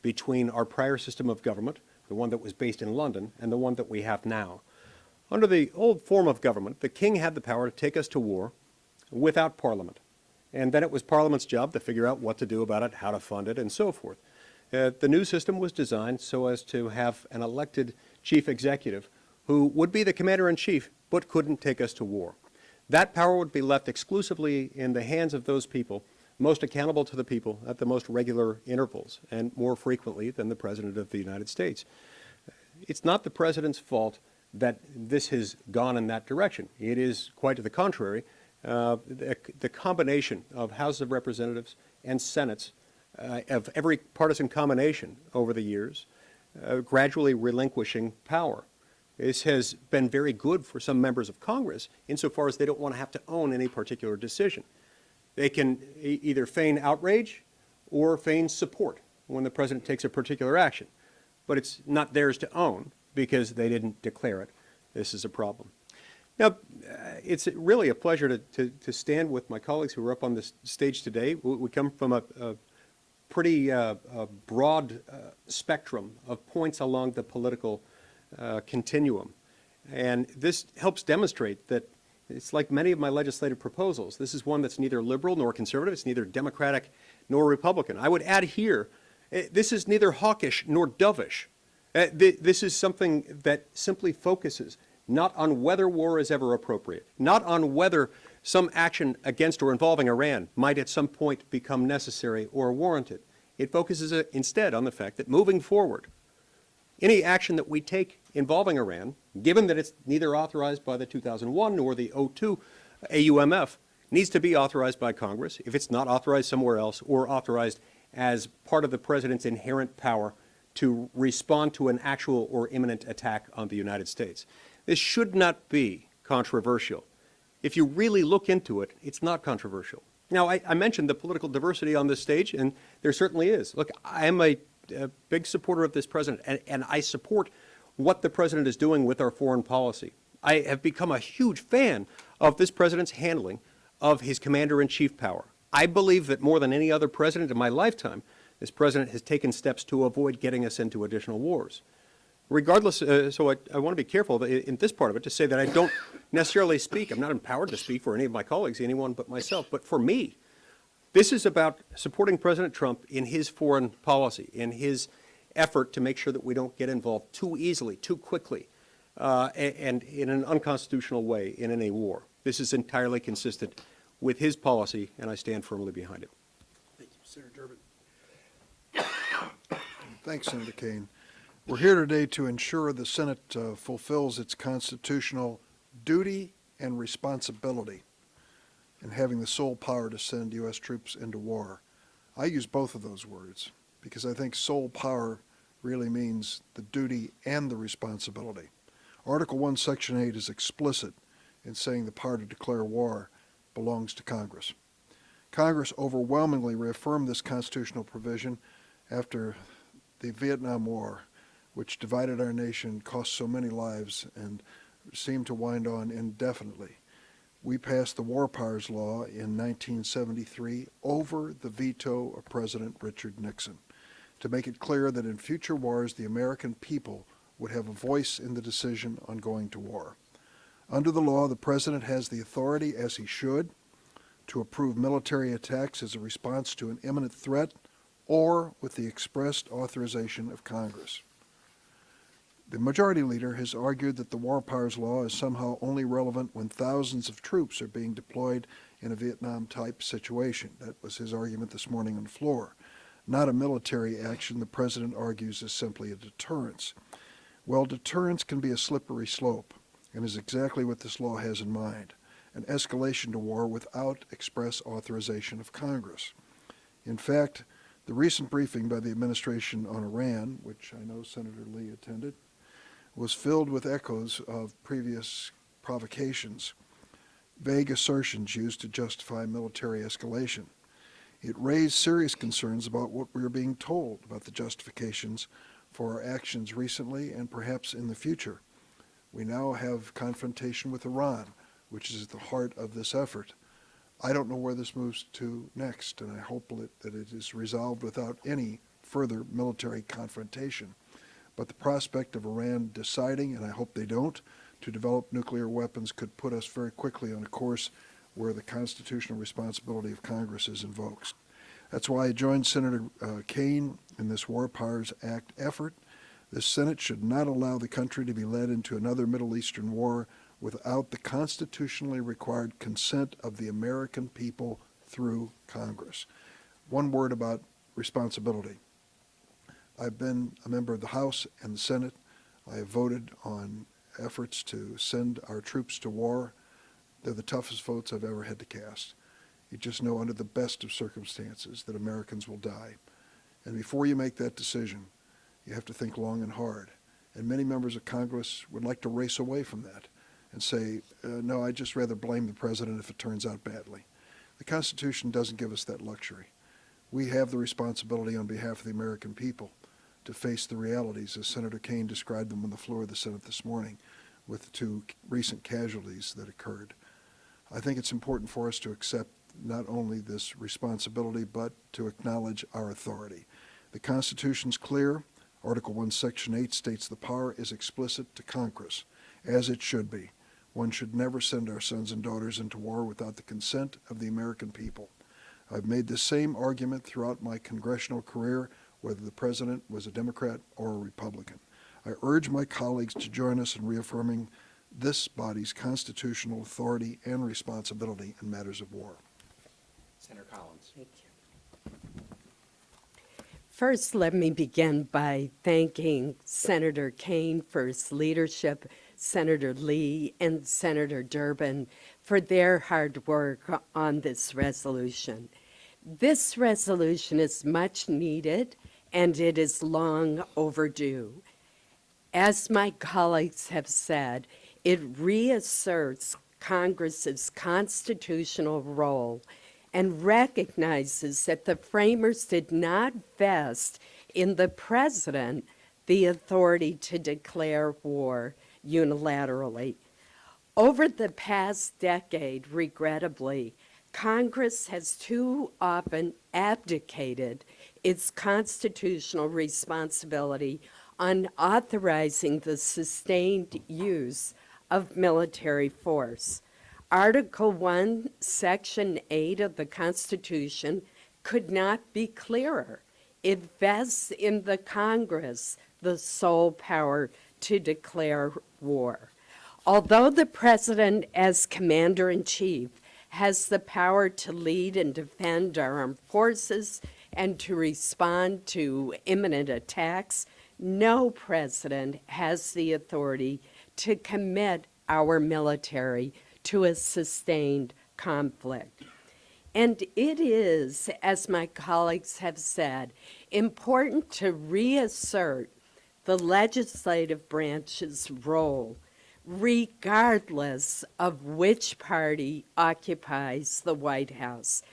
between our prior system of government, the one that was based in London, and the one that we have now. Under the old form of government, the king had the power to take us to war without Parliament. And then it was Parliament's job to figure out what to do about it, how to fund it, and so forth. The new system was designed so as to have an elected chief executive who would be the commander-in-chief but couldn't take us to war. That power would be left exclusively in the hands of those people most accountable to the people at the most regular intervals and more frequently than the President of the United States. It's not the President's fault that this has gone in that direction. It is quite to the contrary. The combination of Houses of Representatives and Senates of every partisan combination over the years, gradually relinquishing power. This has been very good for some members of Congress insofar as they don't want to have to own any particular decision. They can either feign outrage or feign support when the President takes a particular action. But it's not theirs to own because they didn't declare it. This is a problem. Now, it's really a pleasure to stand with my colleagues who are up on this stage today. We come from a pretty broad spectrum of points along the political continuum. And this helps demonstrate that it's like many of my legislative proposals. This is one that's neither liberal nor conservative. It's neither Democratic nor Republican. I would add here, this is neither hawkish nor dovish. This is something that simply focuses not on whether war is ever appropriate, not on whether some action against or involving Iran might at some point become necessary or warranted. It focuses instead on the fact that moving forward, any action that we take involving Iran, given that it's neither authorized by the 2001 nor the 02 AUMF, needs to be authorized by Congress if it's not authorized somewhere else or authorized as part of the President's inherent power to respond to an actual or imminent attack on the United States. This should not be controversial. If you really look into it, it's not controversial. Now, I mentioned the political diversity on this stage, and there certainly is. Look, I am a big supporter of this President, and I support what the President is doing with our foreign policy. I have become a huge fan of this President's handling of his commander-in-chief power. I believe that more than any other president in my lifetime, this President has taken steps to avoid getting us into additional wars. Regardless, so I want to be careful in this part of it to say that I don't necessarily speak. I'm not empowered to speak for any of my colleagues, anyone but myself. But for me, this is about supporting President Trump in his foreign policy, in his effort to make sure that we don't get involved too easily, too quickly, and in an unconstitutional way in any war. This is entirely consistent with his policy, and I stand firmly behind it. Thank you, Senator Durbin. Thanks, Senator Kaine. We're here today to ensure the Senate fulfills its constitutional duty and responsibility in having the sole power to send U.S. troops into war. I use both of those words because I think sole power really means the duty and the responsibility. Article 1, Section 8 is explicit in saying the power to declare war belongs to Congress. Congress overwhelmingly reaffirmed this constitutional provision after the Vietnam War, which divided our nation, cost so many lives, and seemed to wind on indefinitely. We passed the War Powers Law in 1973 over the veto of President Richard Nixon to make it clear that in future wars the American people would have a voice in the decision on going to war. Under the law, the President has the authority, as he should, to approve military attacks as a response to an imminent threat or with the expressed authorization of Congress. The Majority Leader has argued that the War Powers Law is somehow only relevant when thousands of troops are being deployed in a Vietnam-type situation. That was his argument this morning on the floor. Not a military action, the President argues, is simply a deterrence. Well, deterrence can be a slippery slope, and is exactly what this law has in mind, an escalation to war without express authorization of Congress. In fact, the recent briefing by the administration on Iran, which I know Senator Lee attended, was filled with echoes of previous provocations, vague assertions used to justify military escalation. It raised serious concerns about what we are being told about the justifications for our actions recently and perhaps in the future. We now have confrontation with Iran, which is at the heart of this effort. I don't know where this moves to next, and I hope that it is resolved without any further military confrontation. But the prospect of Iran deciding, and I hope they don't, to develop nuclear weapons could put us very quickly on a course where the constitutional responsibility of Congress is invoked. That's why I joined Senator Kaine in this War Powers Act effort. The Senate should not allow the country to be led into another Middle Eastern war without the constitutionally required consent of the American people through Congress. One word about responsibility. I've been a member of the House and the Senate. I have voted on efforts to send our troops to war. They're the toughest votes I've ever had to cast. You just know under the best of circumstances that Americans will die. And before you make that decision, you have to think long and hard. And many members of Congress would like to race away from that and say, no, I'd just rather blame the president if it turns out badly. The Constitution doesn't give us that luxury. We have the responsibility on behalf of the American people to face the realities as Senator Kaine described them on the floor of the Senate this morning with the two recent casualties that occurred. I think it's important for us to accept not only this responsibility, but to acknowledge our authority. The Constitution's clear. Article 1, Section 8 states the power is explicit to Congress, as it should be. One should never send our sons and daughters into war without the consent of the American people. I've made the same argument throughout my congressional career, whether the president was a Democrat or a Republican. I urge my colleagues to join us in reaffirming this body's constitutional authority and responsibility in matters of war. Senator Collins. Thank you. First, let me begin by thanking Senator Kaine for his leadership, Senator Lee, and Senator Durbin for their hard work on this resolution. This resolution is much needed, and it is long overdue. As my colleagues have said, it reasserts Congress's constitutional role and recognizes that the framers did not vest in the president the authority to declare war unilaterally. Over the past decade, regrettably, Congress has too often abdicated its constitutional responsibility on authorizing the sustained use of military force. Article 1, Section 8 of the Constitution could not be clearer. It vests in the Congress the sole power to declare war. Although the President, as Commander-in-Chief, has the power to lead and defend our armed forces and to respond to imminent attacks, no president has the authority to commit our military to a sustained conflict. And it is, as my colleagues have said, important to reassert the legislative branch's role, regardless of which party occupies the White House.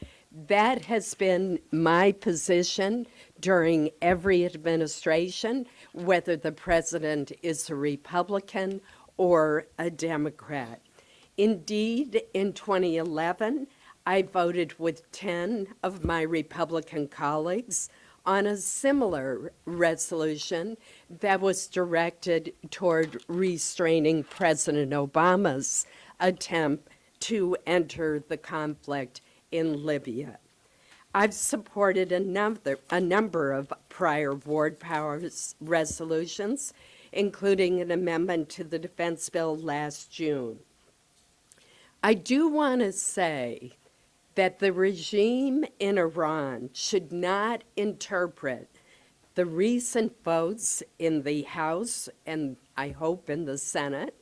That has been my position during every administration, whether the president is a Republican or a Democrat. Indeed, in 2011, I voted with 10 of my Republican colleagues on a similar resolution that was directed toward restraining President Obama's attempt to enter the conflict in Libya. I've supported a number of prior war powers resolutions, including an amendment to the defense bill last June. I do want to say that the regime in Iran should not interpret the recent votes in the House and I hope in the Senate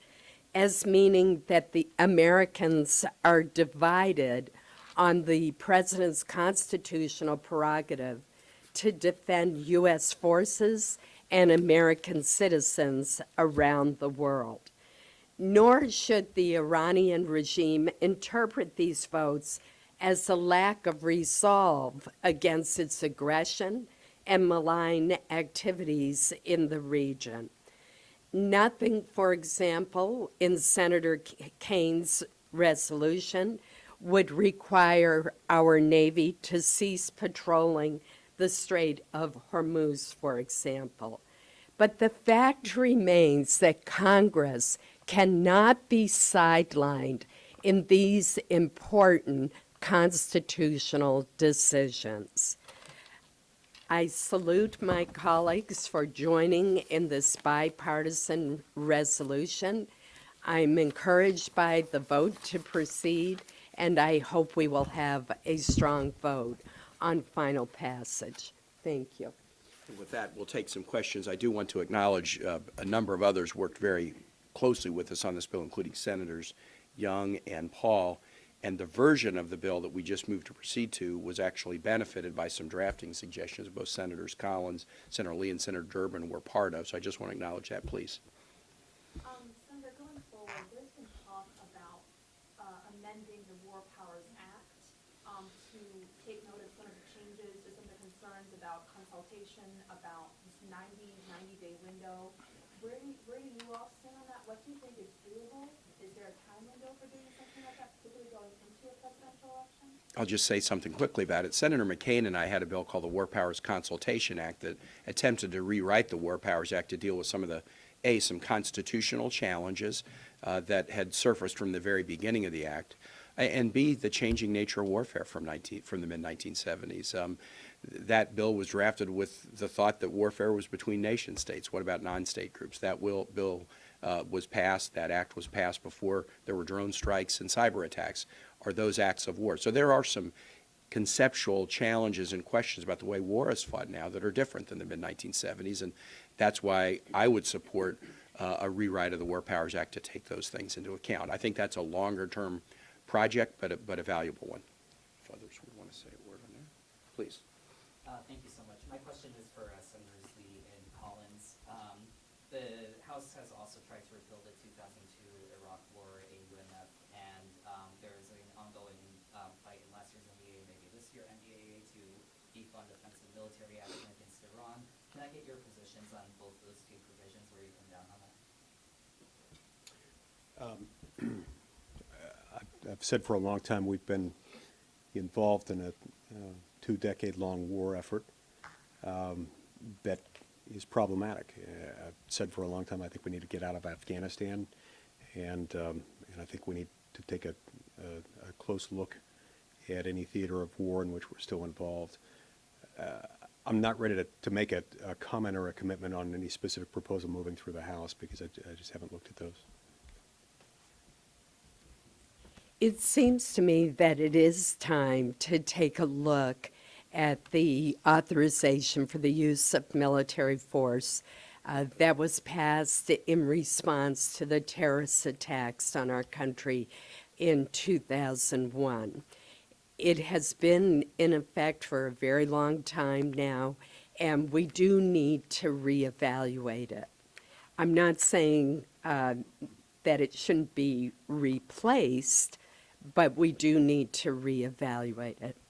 as meaning that the Americans are divided on the president's constitutional prerogative to defend U.S. forces and American citizens around the world. Nor should the Iranian regime interpret these votes as a lack of resolve against its aggression and malign activities in the region. Nothing, for example, in Senator Kaine's resolution would require our Navy to cease patrolling the Strait of Hormuz, for example. But the fact remains that Congress cannot be sidelined in these important constitutional decisions. I salute my colleagues for joining in this bipartisan resolution. I'm encouraged by the vote to proceed, and I hope we will have a strong vote on final passage. Thank you. With that, we'll take some questions. I do want to acknowledge a number of others worked very closely with us on this bill, including Senators Young and Paul. And the version of the bill that we just moved to proceed to was actually benefited by some drafting suggestions both Senators Collins, Senator Lee, and Senator Durbin were part of. So I just want to acknowledge that, please. Senator, going forward, there's been talk about amending the War Powers Act to take note of some of the changes or some of the concerns about consultation, about this 90-day window. Where do you all stand on that? What do you think is doable? Is there a time window for doing something like that, particularly going into a presidential election? I'll just say something quickly about it. Senator McCain and I had a bill called the War Powers Consultation Act that attempted to rewrite the War Powers Act to deal with some of the, some constitutional challenges that had surfaced from the very beginning of the act, and B, the changing nature of warfare from the mid-1970s. That bill was drafted with the thought that warfare was between nation states. What about non-state groups? That bill was passed, that act was passed before there were drone strikes and cyber attacks. Are those acts of war? So there are some conceptual challenges and questions about the way war is fought now that are different than the mid-1970s, and that's why I would support a rewrite of the War Powers Act to take those things into account. I think that's a longer-term project, but a valuable one. If others would want to say a word on that, please. Thank you so much. My question is for Senators Lee and Collins. The House has also tried to repeal the 2002 Iraq War AUMF, and there is an ongoing fight in last year's NDAA, maybe this year NDAA, to defund offensive military action against Iran. Can I get your positions on both those two provisions, where you come down on that? I've said for a long time we've been involved in a two-decade-long war effort that is problematic. I've said for a long time I think we need to get out of Afghanistan, and I think we need to take a close look at any theater of war in which we're still involved. I'm not ready to make a comment or a commitment on any specific proposal moving through the House because I just haven't looked at those. It seems to me that it is time to take a look at the authorization for the use of military force that was passed in response to the terrorist attacks on our country in 2001. It has been in effect for a very long time now, and we do need to reevaluate it. I'm not saying that it shouldn't be replaced, but we do need to reevaluate it.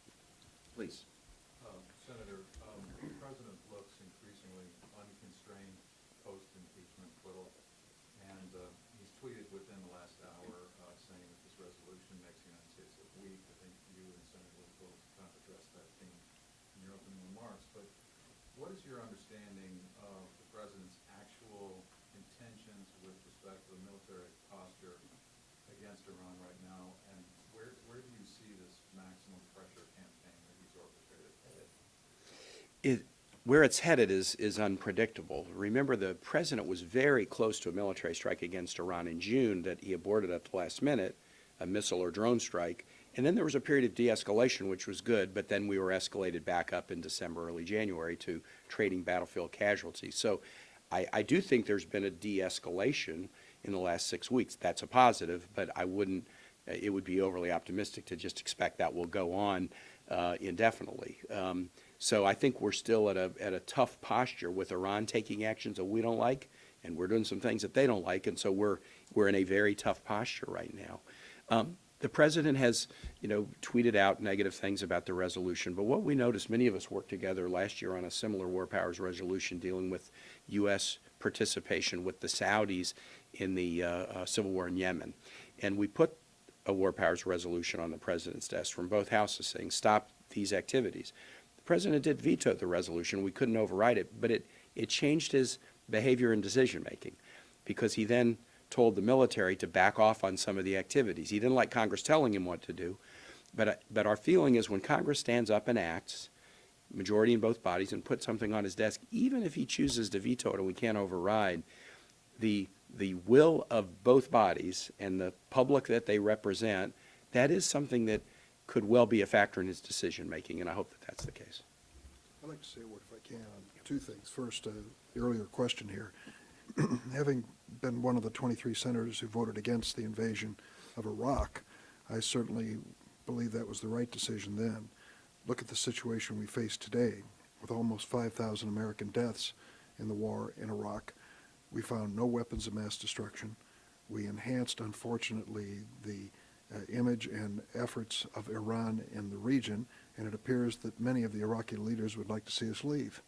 Please. Senator, the president looks increasingly unconstrained post-impeachment acquittal, and he's tweeted within the last hour saying that this resolution makes the United States look weak. I think you and Senator Wood will kind of address that theme in your opening remarks. But what is your understanding of the president's actual intentions with respect to the military posture against Iran right now, and where do you see this maximum pressure campaign that he's orchestrated headed? Where it's headed is unpredictable. Remember, the president was very close to a military strike against Iran in June that he aborted at the last minute, a missile or drone strike. And then there was a period of de-escalation, which was good, but then we were escalated back up in December, early January to trading battlefield casualties. So I do think there's been a de-escalation in the last 6 weeks. That's a positive, but it would be overly optimistic to just expect that will go on indefinitely. So I think we're still at a tough posture with Iran taking actions that we don't like, and we're doing some things that they don't like, and so we're in a very tough posture right now. The president has, tweeted out negative things about the resolution, but what we noticed, many of us worked together last year on a similar war powers resolution dealing with U.S. participation with the Saudis in the civil war in Yemen. And we put a war powers resolution on the president's desk from both houses saying, stop these activities. President did veto the resolution. We couldn't override it, but it changed his behavior and decision-making because he then told the military to back off on some of the activities. He didn't like Congress telling him what to do, but our feeling is when Congress stands up and acts, majority in both bodies, and puts something on his desk, even if he chooses to veto it and we can't override, the will of both bodies and the public that they represent, that is something that could well be a factor in his decision-making, and I hope that that's the case. I'd like to say a word, if I can, on two things. First, the earlier question here. Having been one of the 23 senators who voted against the invasion of Iraq, I certainly believe that was the right decision then. Look at the situation we face today, with almost 5,000 American deaths in the war in Iraq. We found no weapons of mass destruction. We enhanced, unfortunately, the image and efforts of Iran in the region, and it appears that many of the Iraqi leaders would like to see us leave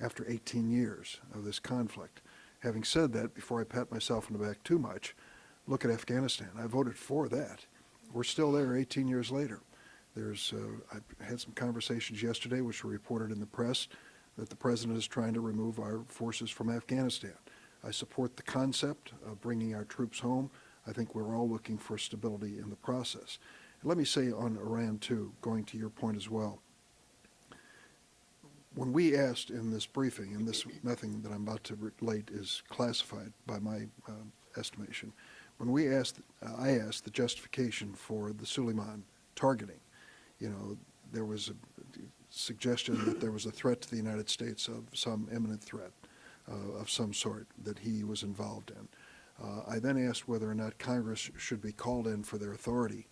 after 18 years of this conflict. Having said that, before I pat myself on the back too much, look at Afghanistan. I voted for that. We're still there 18 years later. I had some conversations yesterday which were reported in the press that the president is trying to remove our forces from Afghanistan. I support the concept of bringing our troops home. I think we're all looking for stability in the process. And let me say on Iran, too, going to your point as well. When we asked in this briefing, and nothing that I'm about to relate is classified by my estimation, when I asked the justification for the Suleiman targeting, there was a suggestion that there was a threat to the United States, of some imminent threat of some sort that he was involved in. I then asked whether or not Congress should be called in for their authority,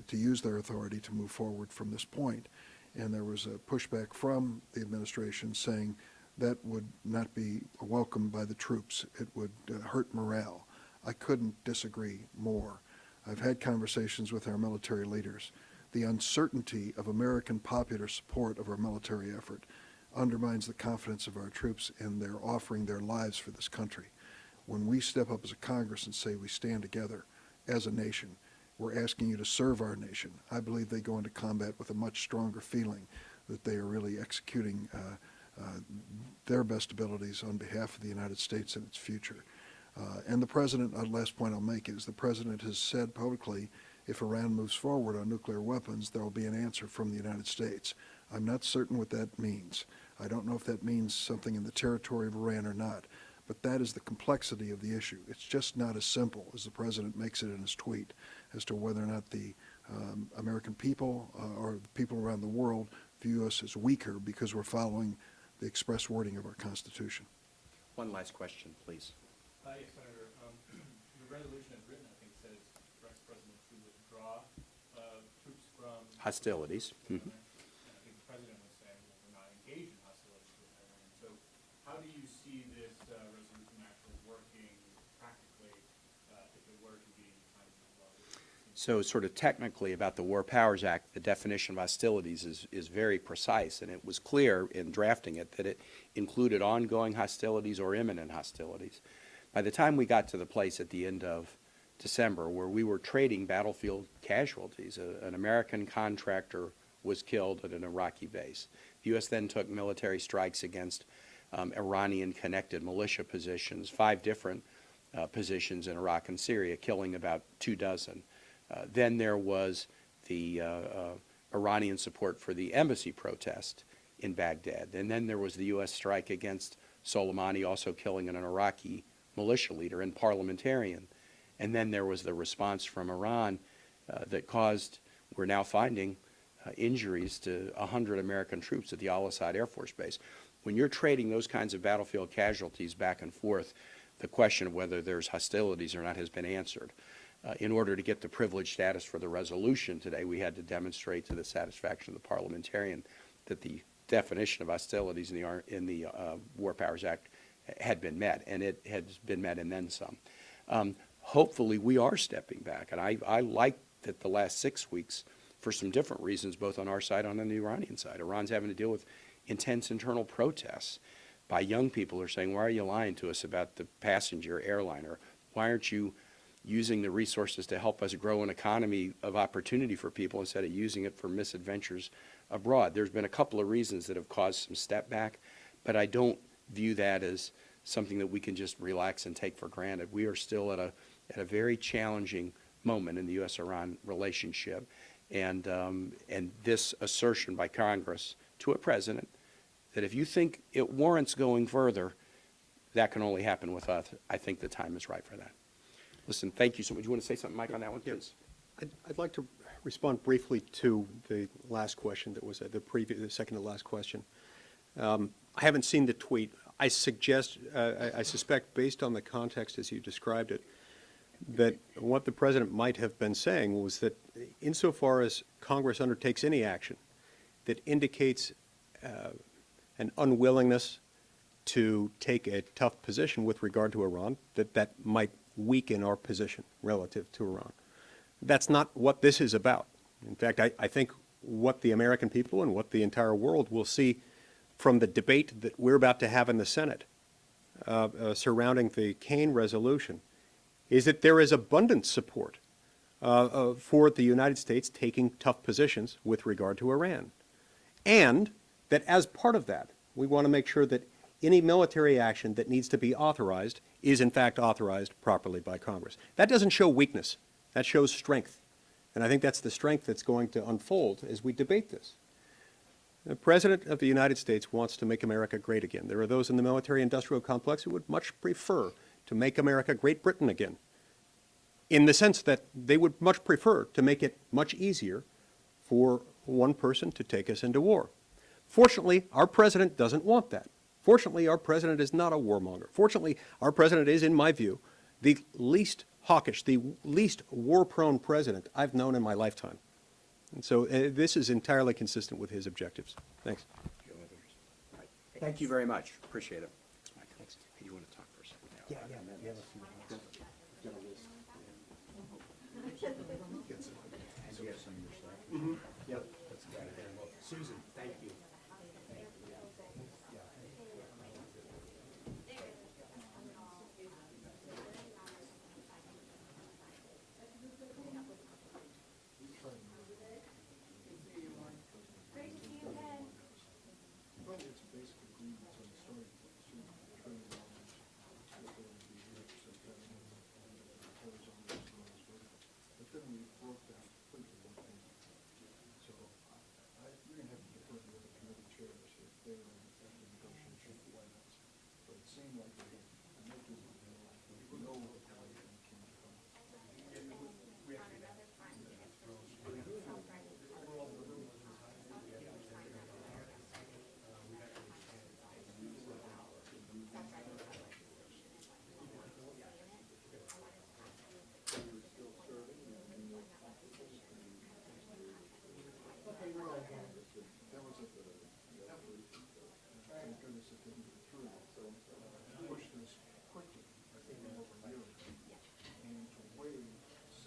to use their authority to move forward from this point. And there was a pushback from the administration saying that would not be welcomed by the troops. It would hurt morale. I couldn't disagree more. I've had conversations with our military leaders. The uncertainty of American popular support of our military effort undermines the confidence of our troops in their offering their lives for this country. When we step up as a Congress and say we stand together as a nation, we're asking you to serve our nation. I believe they go into combat with a much stronger feeling that they are really executing their best abilities on behalf of the United States and its future. And the President, last point I'll make is the President has said publicly, if Iran moves forward on nuclear weapons, there will be an answer from the United States. I'm not certain what that means. I don't know if that means something in the territory of Iran or not, but that is the complexity of the issue. It's just not as simple as the President makes it in his tweet as to whether or not the American people or the people around the world view us as weaker because we're following the express wording of our Constitution. One last question, please. Yes, Senator. The resolution as written, I think, says directs the President to withdraw troops from Hostilities. And I think the President was saying, well, we're not engaged in hostilities with Iran. So how do you see this resolution actually working practically if it were to be signed into law? So sort of technically about the War Powers Act, the definition of hostilities is very precise, and it was clear in drafting it that it included ongoing hostilities or imminent hostilities. By the time we got to the place at the end of December where we were trading battlefield casualties, an American contractor was killed at an Iraqi base. The U.S. then took military strikes against Iranian-connected militia positions, 5 different positions in Iraq and Syria, killing about 24. Then there was the Iranian support for the embassy protest in Baghdad. And then there was the U.S. strike against Soleimani, also killing an Iraqi militia leader and parliamentarian. And then there was the response from Iran that caused, we're now finding, injuries to 100 American troops at the Al-Assad Air Force Base. When you're trading those kinds of battlefield casualties back and forth, the question of whether there's hostilities or not has been answered. In order to get the privileged status for the resolution today, we had to demonstrate to the satisfaction of the parliamentarian that the definition of hostilities in the War Powers Act had been met, and it has been met and then some. Hopefully we are stepping back, and I like that the last 6 weeks, for some different reasons, both on our side and on the Iranian side. Iran's having to deal with intense internal protests by young people who are saying, why are you lying to us about the passenger airliner? Why aren't you using the resources to help us grow an economy of opportunity for people instead of using it for misadventures abroad. There's been a couple of reasons that have caused some step back, but I don't view that as something that we can just relax and take for granted. We are still at a very challenging moment in the U.S.-Iran relationship, and this assertion by Congress to a president that if you think it warrants going further, that can only happen with us. I think the time is right for that. Listen, thank you so much. You want to say something, Mike, on that one, please? I'd like to respond briefly to the last question that was the second to last question. I haven't seen the tweet. I suspect, based on the context as you described it, that what the president might have been saying was that insofar as Congress undertakes any action that indicates an unwillingness to take a tough position with regard to Iran, that might weaken our position relative to Iran. That's not what this is about. In fact, I think what the American people and what the entire world will see from the debate that we're about to have in the Senate surrounding the Kane resolution is that there is abundant support for the United States taking tough positions with regard to Iran. And that as part of that, we want to make sure that any military action that needs to be authorized is in fact authorized properly by Congress. That doesn't show weakness. That shows strength. And I think that's the strength that's going to unfold as we debate this. The President of the United States wants to make America great again. There are those in the military-industrial complex who would much prefer to make America Great Britain again, in the sense that they would much prefer to make it much easier for one person to take us into war. Fortunately, our president doesn't want that. Fortunately, our president is not a warmonger. Fortunately, our president is, in my view, the least hawkish, the least war-prone president I've known in my lifetime. And so this is entirely consistent with his objectives. Thanks. Thank you very much. Appreciate it.